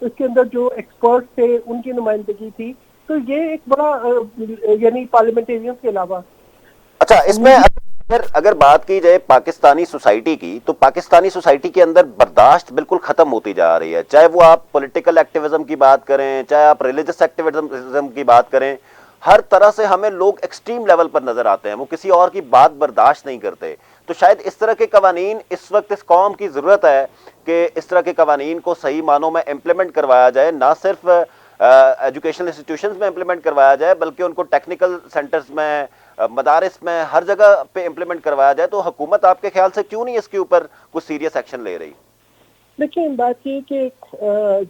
اس کے اندر جو ایکسپرٹ تھے ان کی نمائندگی تھی. تو یہ ایک بڑا یعنی پارلیمنٹیرینز کے علاوہ اچھا، اس میں میڈیا. اگر بات کی جائے پاکستانی سوسائٹی کی، تو پاکستانی سوسائٹی کے اندر برداشت بالکل ختم ہوتی جا رہی ہے، چاہے وہ آپ پولیٹیکل ایکٹیویزم کی بات کریں، چاہے آپ ریلیجس ایکٹیویزم کی بات کریں، ہر طرح سے ہمیں لوگ ایکسٹریم لیول پر نظر آتے ہیں، وہ کسی اور کی بات برداشت نہیں کرتے. تو شاید اس طرح کے قوانین اس وقت اس قوم کی ضرورت ہے کہ اس طرح کے قوانین کو صحیح معنوں میں امپلیمنٹ کروایا جائے، نہ صرف ایجوکیشنل انسٹیٹیوشنز میں امپلیمنٹ کروایا جائے بلکہ ان کو ٹیکنیکل سینٹرز میں، مدارس میں، ہر جگہ پہ امپلیمنٹ کروایا جائے. تو حکومت آپ کے خیال سے کیوں نہیں اس کے اوپر کچھ سیریس ایکشن لے رہی؟ دیکھیں بات یہ کہ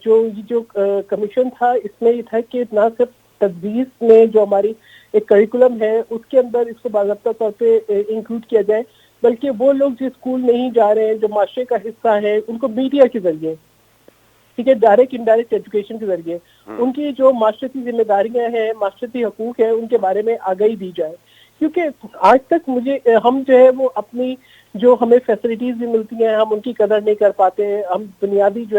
جو کمیشن تھا اس میں یہ تھا کہ نہ صرف تدریس میں جو ہماری ایک کریکولم ہے اس کے اندر اس کو باضابطہ طور پہ انکلوڈ کیا جائے، بلکہ وہ لوگ جو اسکول نہیں جا رہے ہیں، جو معاشرے کا حصہ ہے، ان کو میڈیا کے ذریعے، ٹھیک ہے، ڈائریکٹ انڈائریکٹ ایجوکیشن کے ذریعے ان کی جو معاشرتی ذمہ داریاں ہیں، معاشرتی حقوق ہیں، ان کے بارے میں آگاہی دی جائے. کیونکہ آج تک ہم جو ہے وہ اپنی جو ہمیں فیسلٹیز بھی ملتی ہیں ہم ان کی قدر نہیں کر پاتے ہیں. ہم بنیادی جو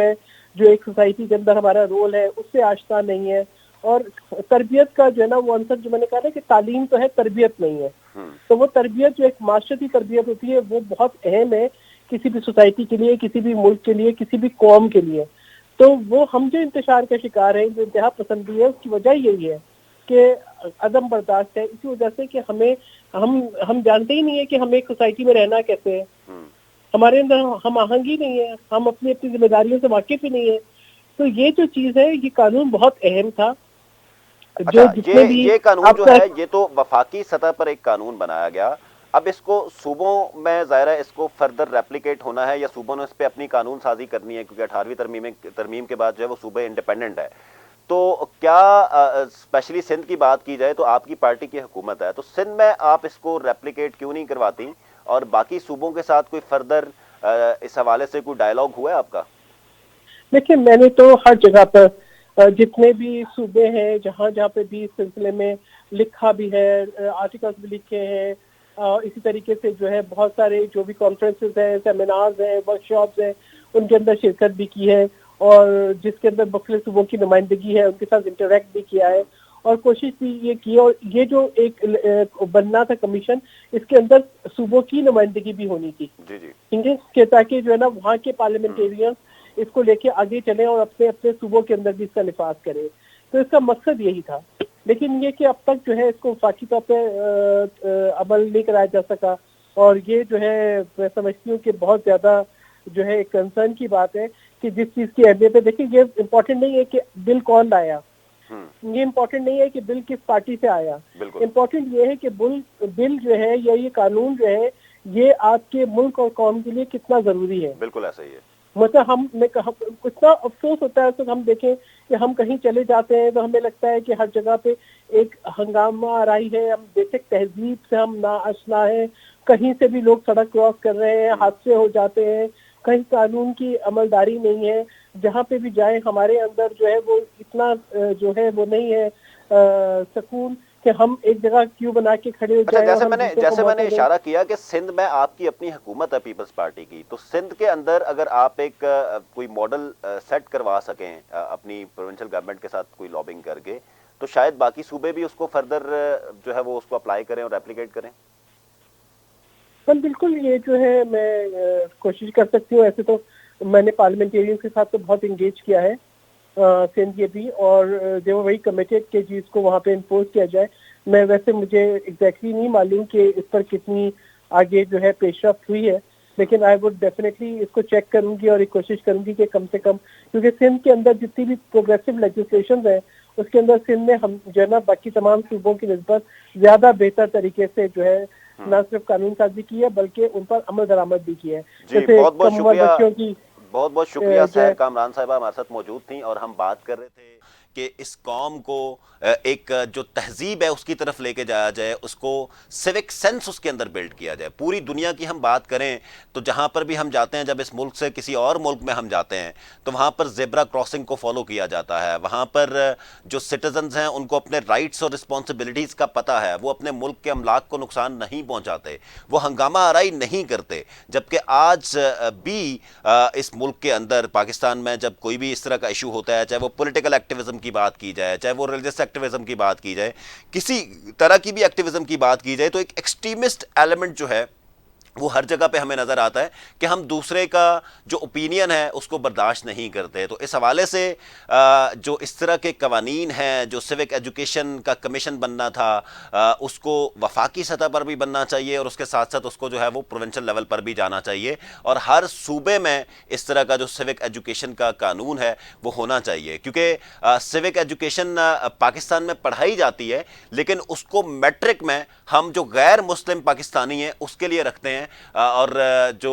ایک سوسائٹی کے اندر ہمارا رول ہے اس سے آشنا نہیں ہے. اور تربیت کا جو ہے نا وہ عنصر جو میں نے کہا نا کہ تعلیم تو ہے، تربیت نہیں ہے. تو وہ تربیت جو ایک معاشرتی تربیت ہوتی ہے وہ بہت اہم ہے کسی بھی سوسائٹی کے لیے، کسی بھی ملک کے لیے، کسی بھی قوم کے لیے. تو وہ ہم جو انتشار کا شکار ہیں، جو انتہا پسندی ہے، اس کی وجہ یہی ہے کہ عدم برداشت ہے. اسی وجہ سے کہ ہم جانتے ہی نہیں ہے کہ ہم ایک سوسائٹی میں رہنا کیسے ہے، ہمارے اندر ہم آہنگی نہیں ہے، ہم اپنی ذمہ داریوں سے واقف ہی نہیں ہے. تو یہ جو چیز ہے، یہ قانون بہت اہم تھا. جو اچھا، جتنے بھی یہ قانون اب جو ہے تک یہ تو وفاقی سطح پر ایک قانون بنایا گیا. اب اس کو صوبوں میں ظاہر ہے اس کو فردر ریپلیکیٹ ہونا ہے، یا صوبوں نے اس پہ اپنی قانون سازی کرنی ہے، کیونکہ 18ویں ترمیم کے بعد جو ہے وہ صوبے انڈیپینڈنٹ ہے. تو کیا اسپیشلی سندھ کی بات کی جائے تو آپ کی پارٹی کی حکومت ہے، تو سندھ میں آپ اس کو ریپلیکیٹ کیوں نہیں کرواتی، اور باقی صوبوں کے ساتھ کوئی فردر اس حوالے سے کوئی ڈائلاگ ہوا ہے آپ کا؟ دیکھیں، میں نے تو ہر جگہ پر جتنے بھی صوبے ہیں جہاں جہاں پہ بھی اس سلسلے میں لکھا بھی ہے، آرٹیکلز بھی لکھے ہیں، اسی طریقے سے جو ہے بہت سارے جو بھی کانفرنسز ہیں، سیمینارز ہیں، ورک شاپس ہیں، ان کے اندر شرکت بھی کی ہے، اور جس کے اندر مختلف صوبوں کی نمائندگی ہے ان کے ساتھ انٹریکٹ بھی کیا ہے، اور کوشش بھی یہ کی. اور یہ جو ایک بننا تھا کمیشن، اس کے اندر صوبوں کی نمائندگی بھی ہونی تھی، جی جی. ٹھیک ہے، کہ تاکہ جو ہے نا وہاں کے پارلیمنٹیرین اس کو لے کے آگے چلیں اور اپنے اپنے صوبوں کے اندر بھی اس کا نفاذ کریں. تو اس کا مقصد یہی تھا. لیکن یہ کہ اب تک جو ہے اس کو وفاقی طور پہ عمل نہیں کرایا جا سکا، اور یہ جو ہے میں سمجھتی ہوں کہ بہت زیادہ جو ہے ایک کنسرن کی بات ہے کہ جس چیز کی اہمیت ہے. دیکھیں، یہ امپورٹنٹ نہیں ہے کہ بل کون لایا، یہ امپورٹنٹ نہیں ہے کہ بل کس پارٹی سے آیا، امپورٹنٹ یہ ہے کہ بل جو ہے یا یہ قانون جو ہے یہ آپ کے ملک اور قوم کے لیے کتنا ضروری ہے. بالکل ایسا ہی ہے. مطلب اتنا افسوس ہوتا ہے تو ہم دیکھیں کہ ہم کہیں چلے جاتے ہیں تو ہمیں لگتا ہے کہ ہر جگہ پہ ایک ہنگامہ آ رہی ہے، ہم بیسک تہذیب سے ہم ناآشنا ہیں، کہیں سے بھی لوگ سڑک کراس کر رہے ہیں، حادثے ہو جاتے ہیں، کہیں قانون کی عملداری نہیں ہے. جہاں پہ بھی جائیں ہمارے اندر جو ہے وہ اتنا جو ہے وہ نہیں ہے سکون کہ ہم ایک جگہ کیوں بنا کے کھڑے ہو اچھا، جائیں اور ہم دوسروں کو جیسے میں نے موقع دیں. اشارہ کیا کہ سندھ میں آپ کی اپنی حکومت ہے پیپلز پارٹی کی، تو سندھ کے اندر اگر آپ ایک کوئی ماڈل سیٹ کروا سکیں اپنی پروونشل گورنمنٹ کے ساتھ کوئی لابنگ کر کے، تو شاید باقی صوبے بھی اس کو فردر جو ہے وہ اس کو اپلائی کریں اور ریپلیکیٹ کریں. بالکل، یہ جو ہے میں کوشش کر سکتی ہوں. ایسے تو میں نے پارلیمنٹیرین کے ساتھ تو بہت انگیج کیا ہے سندھ کے بھی، اور جو وہی کمیٹیڈ کہ جس کو وہاں پہ انفورس کیا جائے. میں ویسے مجھے ایگزیکٹلی نہیں معلوم کہ اس پر کتنی آگے جو ہے پیش رفت ہوئی ہے، لیکن آئی وڈ ڈیفینیٹلی اس کو چیک کروں گی اور ایک کوشش کروں گی کہ کم سے کم، کیونکہ سندھ کے اندر جتنی بھی پروگریسو لیجسلیشنز ہیں اس کے اندر سندھ میں ہم جو ہے نا باقی تمام صوبوں کی نسبت زیادہ بہتر طریقے سے جو ہے نہ صرف قانون سازی کی ہے بلکہ ان پر عمل درآمد بھی کی ہے. جی، جیسے بہت بہت کم عمر شکریہ. بچوں کی بہت بہت شکریہ. جو ہے سحر کامران صاحبہ ہمارے ساتھ موجود تھیں اور ہم بات کر رہے تھے کہ اس قوم کو ایک جو تہذیب ہے اس کی طرف لے کے جایا جائے, اس کو سیوک سینس اس کے اندر بلڈ کیا جائے. پوری دنیا کی ہم بات کریں تو جہاں پر بھی ہم جاتے ہیں, جب اس ملک سے کسی اور ملک میں ہم جاتے ہیں تو وہاں پر زیبرا کراسنگ کو فالو کیا جاتا ہے, وہاں پر جو سٹیزنز ہیں ان کو اپنے رائٹس اور رسپانسبلٹیز کا پتہ ہے, وہ اپنے ملک کے املاک کو نقصان نہیں پہنچاتے, وہ ہنگامہ آرائی نہیں کرتے. جبکہ آج بھی اس ملک کے اندر پاکستان میں جب کوئی بھی اس طرح کا ایشو ہوتا ہے, چاہے وہ پولیٹیکل ایکٹیویزم کی بات کی جائے, چاہے وہ ریلیجس ایکٹیویزم کی بات کی جائے, کسی طرح کی بھی ایکٹیویزم کی بات کی جائے, تو ایک ایکسٹریمسٹ ایلیمنٹ جو ہے وہ ہر جگہ پہ ہمیں نظر آتا ہے کہ ہم دوسرے کا جو اوپینین ہے اس کو برداشت نہیں کرتے. تو اس حوالے سے جو اس طرح کے قوانین ہیں, جو سیوک ایجوکیشن کا کمیشن بننا تھا, اس کو وفاقی سطح پر بھی بننا چاہیے, اور اس کے ساتھ ساتھ اس کو جو ہے وہ پروونشل لیول پر بھی جانا چاہیے, اور ہر صوبے میں اس طرح کا جو سیوک ایجوکیشن کا قانون ہے وہ ہونا چاہیے. کیونکہ سیوک ایجوکیشن پاکستان میں پڑھائی جاتی ہے, لیکن اس کو میٹرک میں ہم جو غیر مسلم پاکستانی ہیں اس کے لیے رکھتے ہیں, اور جو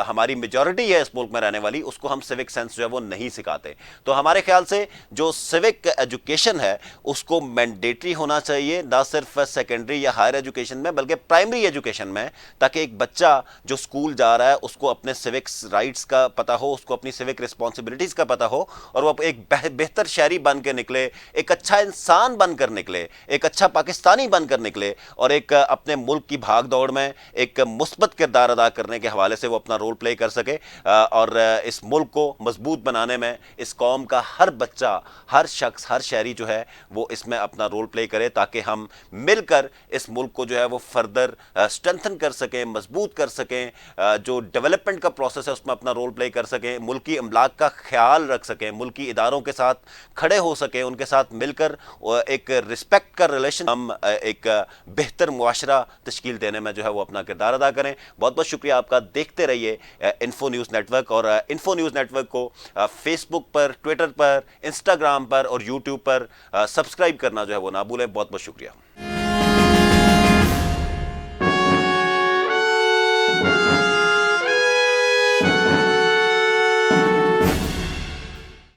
ہماری میجورٹی ہے اس ملک میں رہنے والی, اس کو ہم سیوک سینس جو ہے وہ نہیں سکھاتے. تو ہمارے خیال سے جو سیوک ایجوکیشن ہے اس کو مینڈیٹری ہونا چاہیے, نہ صرف سیکنڈری یا ہائر ایجوکیشن میں بلکہ پرائمری ایجوکیشن میں, تاکہ ایک بچہ جو اسکول جا رہا ہے اس کو اپنے سیوک رائٹس کا پتہ ہو, اس کو اپنی سیوک رسپانسبلٹیز کا پتہ ہو, اور وہ ایک بہتر شہری بن کے نکلے, ایک اچھا انسان بن کر نکلے, ایک اچھا پاکستانی بن کر نکلے, اور ایک اپنے ملک کی بھاگ دوڑ میں ایک مثبت کردار ادا کرنے کے حوالے سے وہ اپنا رول پلے کر سکے, اور اس ملک کو مضبوط بنانے میں اس قوم کا ہر بچہ, ہر شخص, ہر شہری جو ہے وہ اس میں اپنا رول پلے کرے, تاکہ ہم مل کر اس ملک کو جو ہے وہ فردر اسٹرینتھن کر سکیں, مضبوط کر سکیں, جو ڈیولپمنٹ کا پروسیس ہے اس میں اپنا رول پلے کر سکیں, ملکی املاک کا خیال رکھ سکیں, ملکی اداروں کے ساتھ کھڑے ہو سکیں, ان کے ساتھ مل کر ایک رسپیکٹ کا ریلیشن, ہم ایک بہتر معاشرہ تشکیل دینے میں جو ہے وہ اپنا کردار ادا کریں. بہت بہت شکریہ آپ کا. دیکھتے رہیے انفو نیوز نیٹ ورک, اور انفو نیوز نیٹ ورک کو فیس بک پر, ٹویٹر پر, انسٹاگرام پر اور یوٹیوب پر سبسکرائب کرنا جو ہے وہ نہ بھولیں. بہت بہت شکریہ.